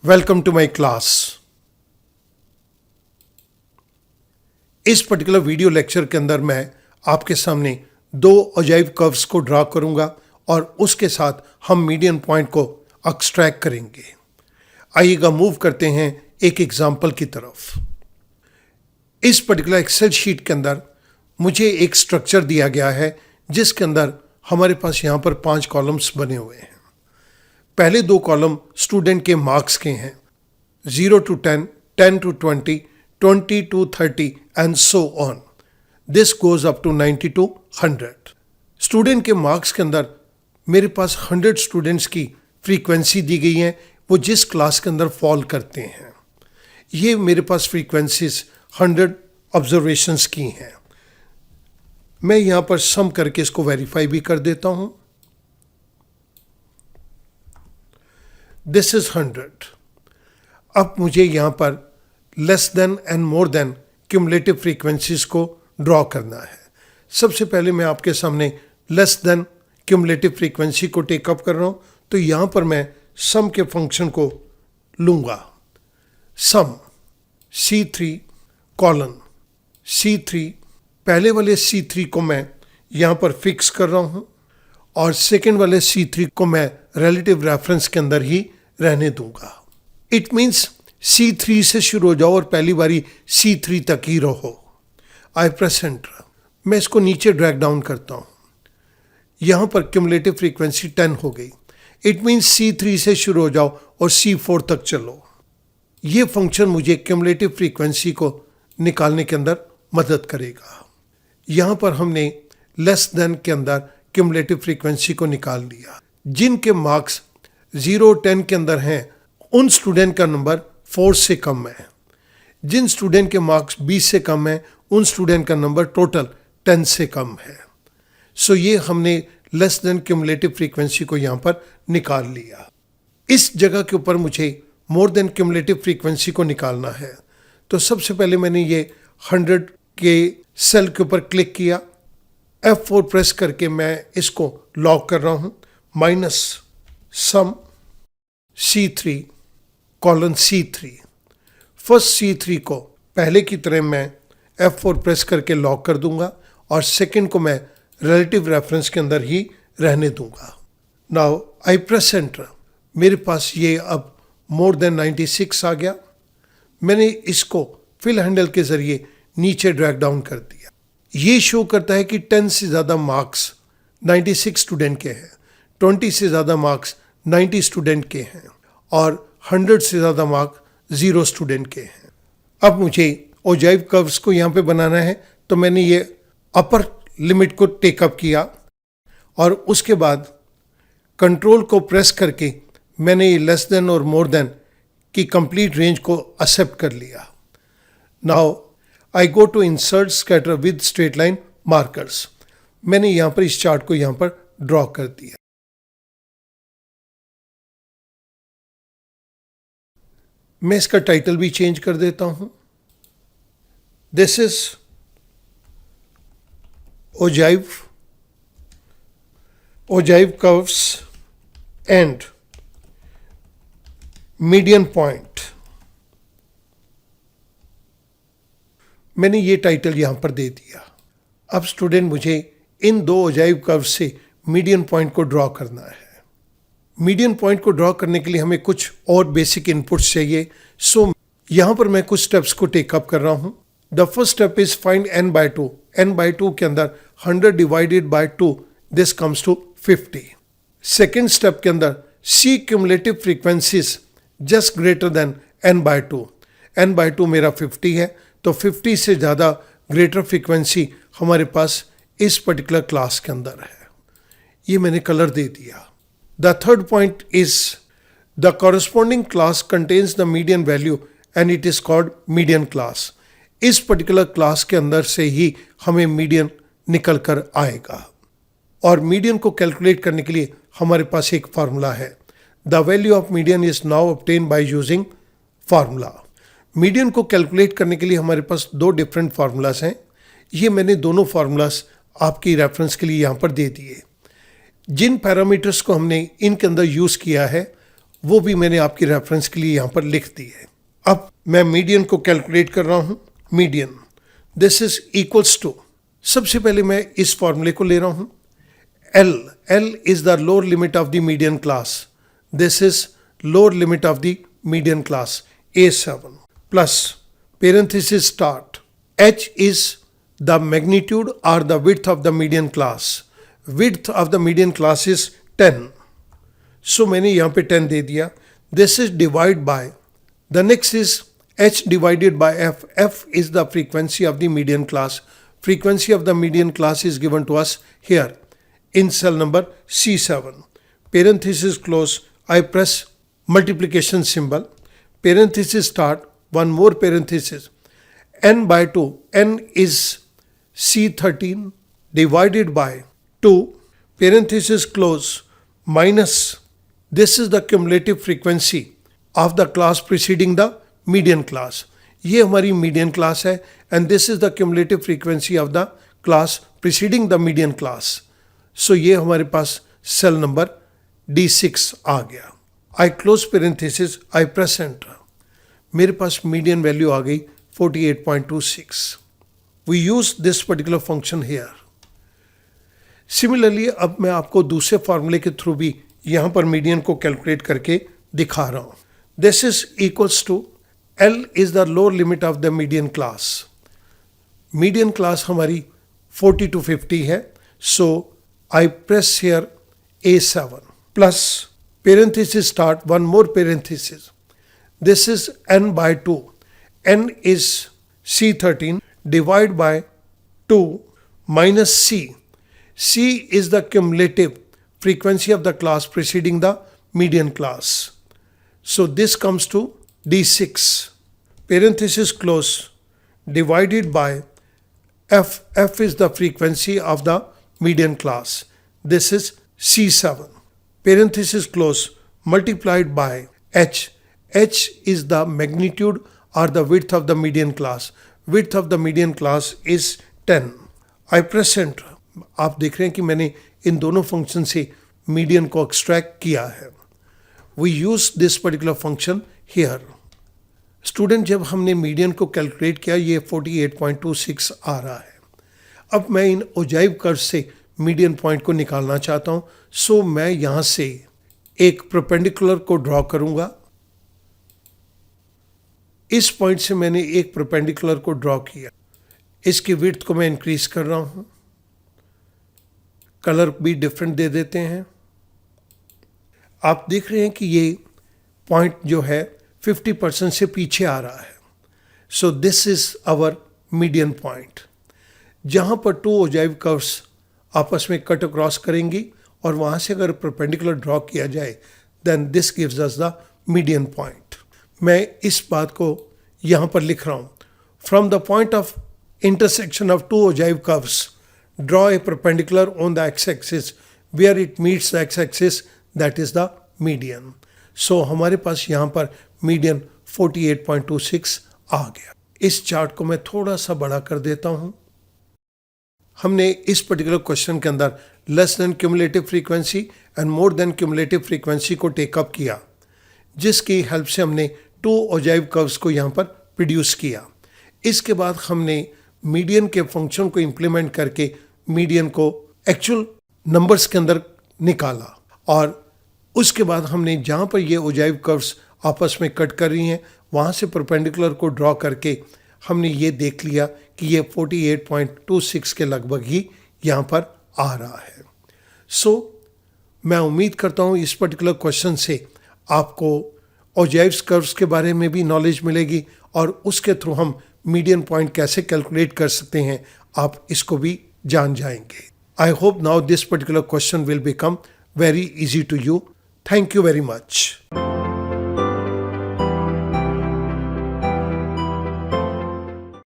Welcome to my class. इस particular video lecture के अंदर मैं आपके सामने दो अजाइब कर्व्स को ड्रा करूंगा और उसके साथ हम मीडियन पॉइंट को एक्सट्रैक्ट करेंगे। आइएगा मूव करते हैं एक एग्जाम्पल की तरफ। इस पर्टिकुलर एक्सेल शीट के अंदर मुझे एक स्ट्रक्चर दिया गया है जिसके अंदर हमारे पास यहाँ पर 5 कॉलम्स बने हुए हैं। पहले 2 कॉलम स्टूडेंट के मार्क्स के हैं, 0 to 10, 10 to 20, 20 to 30 and so on. This goes up to 90 to 100. Student के मार्क्स के अंदर मेरे पास 100 स्टूडेंट्स की फ्रीक्वेंसी दी गई है, वो जिस क्लास के अंदर फॉल करते हैं। ये मेरे पास फ्रीक्वेंसीज 100 ऑब्जर्वेशंस की हैं। मैं यहाँ पर सम करके इसको वेरीफाई भी कर देता हूँ। This is 100। अब मुझे यहाँ पर less than and more than cumulative frequencies को ड्रॉ करना है। सबसे पहले मैं आपके सामने लेस देन क्यूमुलेटिव फ्रीक्वेंसी को टेकअप कर रहा हूँ, तो यहाँ पर मैं सम के फंक्शन को लूँगा। सम C3 कॉलन C3, पहले वाले C3 को मैं यहाँ पर फिक्स कर रहा हूँ और सेकेंड वाले C3 को मैं रिलेटिव रेफरेंस के अंदर ही रहने दूंगा। इट मीन्स C3 से शुरू हो जाओ और पहली बारी C3 तक ही रहो। आई प्रेस एंटर। मैं इसको नीचे ड्रैग डाउन करता हूँ। यहाँ पर क्यूमुलेटिव फ्रीक्वेंसी 10 हो गई। इट मीन्स C3 से शुरू हो जाओ और C4 तक चलो। ये फंक्शन मुझे क्यूमुलेटिव फ्रीक्वेंसी को निकालने के अंदर मदद करेगा। यहाँ पर हमने लेस देन के अंदर क्यूमुलेटिव फ्रीक्वेंसी को निकाल लिया। जिनके मार्क्स 0-10 के अंदर हैं उन स्टूडेंट का नंबर 4 से कम है। जिन स्टूडेंट के मार्क्स 20 से कम हैं उन स्टूडेंट का नंबर टोटल 10 से कम है। सो ये हमने लेस देन क्यूमुलेटिव फ्रीक्वेंसी को यहाँ पर निकाल लिया। इस जगह के ऊपर मुझे मोर देन क्यूमुलेटिव फ्रीक्वेंसी को निकालना है, तो सबसे पहले मैंने ये 100 के सेल के ऊपर क्लिक किया। F4 प्रेस करके मैं इसको लॉक कर रहा हूँ। Minus sum C3 colon C3। First C3 को पहले की तरह मैं F4 प्रेस करके लॉक कर दूंगा और सेकंड को मैं रिलेटिव रेफरेंस के अंदर ही रहने दूंगा। Now I press enter. मेरे पास ये अब मोर देन 96 आ गया। मैंने इसको फिल हैंडल के ज़रिए नीचे ड्रैग डाउन कर दिया। ये शो करता है कि 10 से ज़्यादा मार्क्स 96 स्टूडेंट के हैं, 20 से ज़्यादा मार्क्स 90 स्टूडेंट के हैं और 100 से ज़्यादा मार्क 0 स्टूडेंट के हैं। अब मुझे अजाइब कर्व्स को यहाँ पे बनाना है, तो मैंने ये अपर लिमिट को टेकअप किया और उसके बाद कंट्रोल को प्रेस करके मैंने ये लेस देन और मोर देन की कंप्लीट रेंज को एक्सेप्ट कर लिया। Now I go to insert scatter with straight line markers. मैंने यहाँ पर इस चार्ट को यहाँ पर ड्रॉ कर दिया। मैं इसका टाइटल भी चेंज कर देता हूँ। दिस इज अजाइब कर्व्स एंड मीडियन पॉइंट। मैंने ये टाइटल यहाँ पर दे दिया। अब स्टूडेंट मुझे इन 2 अजाइब कर्व से मीडियन पॉइंट को ड्रॉ करना है। मीडियन पॉइंट को ड्रॉ करने के लिए हमें कुछ और बेसिक इनपुट्स चाहिए। सो यहाँ पर मैं कुछ स्टेप्स को टेकअप कर रहा हूँ। The first step is find n/2। n/2 के अंदर 100 divided by 2, this comes to 50। Second step के अंदर see cumulative frequencies just greater than n/2। n/2 मेरा 50 है, तो 50 से ज़्यादा ग्रेटर फ्रीक्वेंसी हमारे पास इस पर्टिकुलर क्लास के अंदर है। ये मैंने कलर दे दिया। The third point is the corresponding class contains the median value and it is called median class. इस पर्टिकुलर क्लास के अंदर से ही हमें मीडियन निकल कर आएगा और मीडियन को कैलकुलेट करने के लिए हमारे पास एक फार्मूला है। The value of median is now obtained by using formula. Median को कैलकुलेट करने के लिए हमारे पास 2 डिफरेंट फार्मूलाज हैं। ये मैंने दोनों फार्मूलाज आपकी रेफरेंस के लिए यहाँ पर दे दिए। जिन पैरामीटर्स को हमने इनके अंदर यूज़ किया है वो भी मैंने आपकी रेफरेंस के लिए यहाँ पर लिख दी है। अब मैं मीडियन को कैलकुलेट कर रहा हूँ। Median this is equals to, सबसे पहले मैं इस फॉर्मूले को ले रहा हूँ। L is the lower limit of the median class. This is lower limit of the median class A7 plus parenthesis start. H is the magnitude or the width of the median class. Width of the median class is 10. So मैंने यहाँ पे 10 दे दिया. This is divided by, the next is H divided by F. F is the frequency of the median class. Frequency of the median class is given to us here in cell number C7. Parenthesis close, I press multiplication symbol. Parenthesis start, one more parenthesis. N by 2, N is C13 divided by 2, parenthesis close, minus, this is the cumulative frequency of the class preceding the median class. ये हमारी median class है and this is the cumulative frequency of the class preceding the median class. So ये हमारे पास cell number D6 आ गया. I close parenthesis, I press enter. मेरे पास median value आ गई 48.26. We use this particular function here. Similarly, अब मैं आपको दूसरे फॉर्मूले के थ्रू भी यहाँ पर मीडियन को कैलकुलेट करके दिखा रहा हूँ. This is equals to L is the lower limit of the median class. Median class हमारी 40 to 50 है. So I press here A7 plus parenthesis start, one more parenthesis. This is N by 2. N is C13 divided by 2 minus C. C is the cumulative frequency of the class preceding the median class. So this comes to D6. Parenthesis close divided by F. F is the frequency of the median class. This is C7. Parenthesis close multiplied by H. H is the magnitude or the width of the median class. Width of the median class is 10. I press enter. आप देख रहे हैं कि मैंने इन दोनों function से median को extract किया है. We use this particular function here. Student, जब हमने मीडियन को कैलकुलेट किया ये 48.26 आ रहा है. अब मैं इन ओजाइव कर्व से मीडियन पॉइंट को निकालना चाहता हूँ. सो मैं यहाँ से एक परपेंडिकुलर को ड्रॉ करूँगा. इस पॉइंट से मैंने एक परपेंडिकुलर को ड्रॉ किया. इसकी विड्थ को मैं इंक्रीज कर रहा हूँ. कलर भी डिफरेंट दे देते हैं. आप देख रहे हैं कि ये पॉइंट जो है 50% से पीछे आ रहा है. So this is our median point, जहाँ पर टू ओजाइव कर्व्स आपस में कट अक्रॉस करेंगी और वहाँ से अगर परपेंडिकुलर ड्रॉ किया जाए then this gives us the median point. मैं इस बात को यहाँ पर लिख रहा हूँ. From the point of intersection of two ogive curves draw a perpendicular on the x-axis where it meets the x-axis, that is the median. So हमारे पास यहाँ पर median 48.26 आ गया. इस चार्ट को मैं थोड़ा सा बड़ा कर देता हूँ. हमने इस पर्टिकुलर क्वेश्चन के अंदर less than cumulative frequency and more than cumulative frequency को टेकअप किया, जिसकी हेल्प से हमने टू ओजाइव कर्व्स को यहाँ पर प्रोड्यूस किया. इसके बाद हमने मीडियन के फंक्शन को इम्प्लीमेंट करके मीडियन को एक्चुअल नंबर्स के अंदर निकाला और उसके बाद हमने जहाँ पर ये ओजाइव कर्व्स आपस में कट कर रही हैं वहाँ से परपेंडिकुलर को ड्रॉ करके हमने ये देख लिया कि ये 48.26 के लगभग ही यहाँ पर आ रहा है. सो मैं उम्मीद करता हूँ इस पर्टिकुलर क्वेश्चन से आपको ओजाइव कर्व्स के बारे में भी नॉलेज मिलेगी और उसके थ्रू हम मीडियन पॉइंट कैसे कैलकुलेट कर सकते हैं आप इसको भी जान जाएंगे. I hope now this particular question will become very easy to you. Thank you very much.